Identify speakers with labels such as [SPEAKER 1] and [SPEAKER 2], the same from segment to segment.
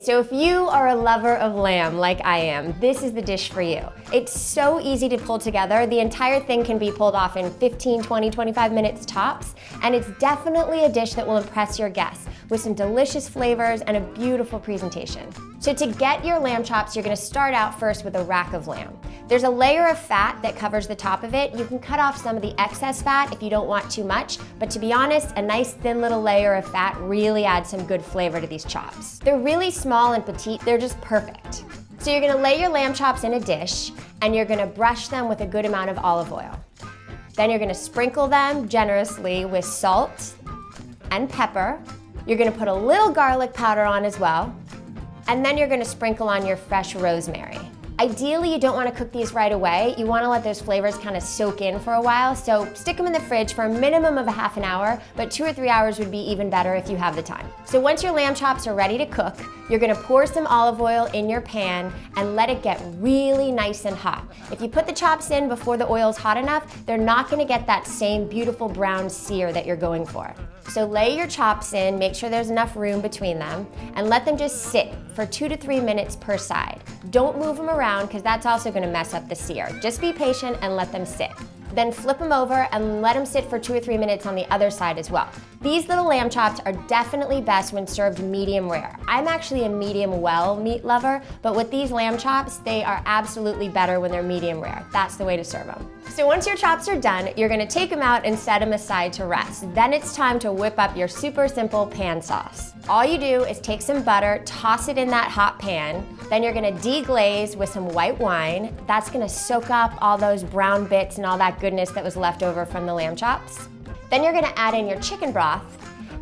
[SPEAKER 1] So if you are a lover of lamb like I am, this is the dish for you. It's so easy to pull together. The entire thing can be pulled off in 15, 20, 25 minutes tops, and it's definitely a dish that will impress your guests with some delicious flavors and a beautiful presentation. So to get your lamb chops, you're gonna start out first with a rack of lamb. There's a layer of fat that covers the top of it. You can cut off some of the excess fat if you don't want too much, but to be honest, a nice thin little layer of fat really adds some good flavor to these chops. They're really small and petite, they're just perfect. So you're gonna lay your lamb chops in a dish and you're gonna brush them with a good amount of olive oil. Then you're gonna sprinkle them generously with salt and pepper. You're gonna put a little garlic powder on as well. And then you're gonna sprinkle on your fresh rosemary. Ideally, you don't want to cook these right away. You want to let those flavors kind of soak in for a while, so stick them in the fridge for a minimum of a half an hour, but 2 or 3 hours would be even better if you have the time. So once your lamb chops are ready to cook, you're gonna pour some olive oil in your pan and let it get really nice and hot. If you put the chops in before the oil's hot enough, they're not gonna get that same beautiful brown sear that you're going for. So lay your chops in, make sure there's enough room between them, and let them just sit for 2 to 3 minutes per side. Don't move them around because that's also gonna mess up the sear. Just be patient and let them sit. Then flip them over and let them sit for 2 or 3 minutes on the other side as well. These little lamb chops are definitely best when served medium rare. I'm actually a medium well meat lover, but with these lamb chops, they are absolutely better when they're medium rare. That's the way to serve them. So once your chops are done, you're gonna take them out and set them aside to rest. Then it's time to whip up your super simple pan sauce. All you do is take some butter, toss it in that hot pan, then you're gonna deglaze with some white wine. That's gonna soak up all those brown bits and all that goodness that was left over from the lamb chops. Then you're gonna add in your chicken broth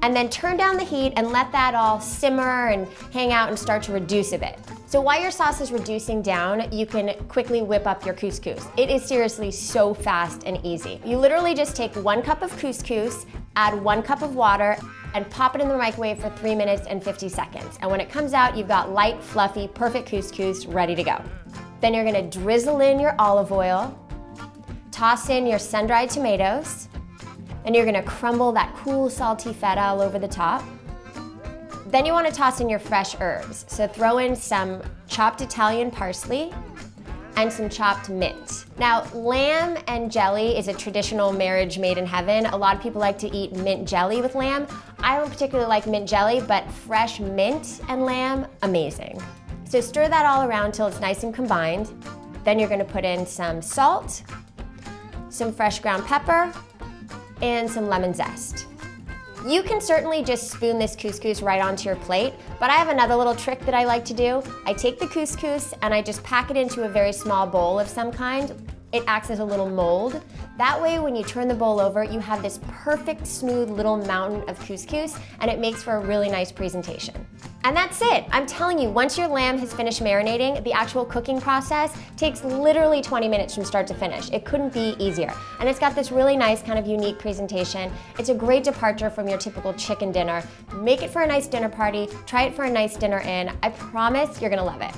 [SPEAKER 1] and then turn down the heat and let that all simmer and hang out and start to reduce a bit. So while your sauce is reducing down, you can quickly whip up your couscous. It is seriously so fast and easy. You literally just take 1 cup of couscous, add 1 cup of water, and pop it in the microwave for 3 minutes and 50 seconds. And when it comes out, you've got light, fluffy, perfect couscous ready to go. Then you're gonna drizzle in your olive oil, toss in your sun-dried tomatoes, and you're gonna crumble that cool, salty feta all over the top. Then you wanna toss in your fresh herbs. So throw in some chopped Italian parsley and some chopped mint. Now, lamb and jelly is a traditional marriage made in heaven. A lot of people like to eat mint jelly with lamb. I don't particularly like mint jelly, but fresh mint and lamb, amazing. So stir that all around till it's nice and combined. Then you're gonna put in some salt, some fresh ground pepper, and some lemon zest. You can certainly just spoon this couscous right onto your plate, but I have another little trick that I like to do. I take the couscous and I just pack it into a very small bowl of some kind. It acts as a little mold. That way, when you turn the bowl over, you have this perfect, smooth little mountain of couscous, and it makes for a really nice presentation. And that's it. I'm telling you, once your lamb has finished marinating, the actual cooking process takes literally 20 minutes from start to finish. It couldn't be easier. And it's got this really nice kind of unique presentation. It's a great departure from your typical chicken dinner. Make it for a nice dinner party, try it for a nice dinner in. I promise you're gonna love it.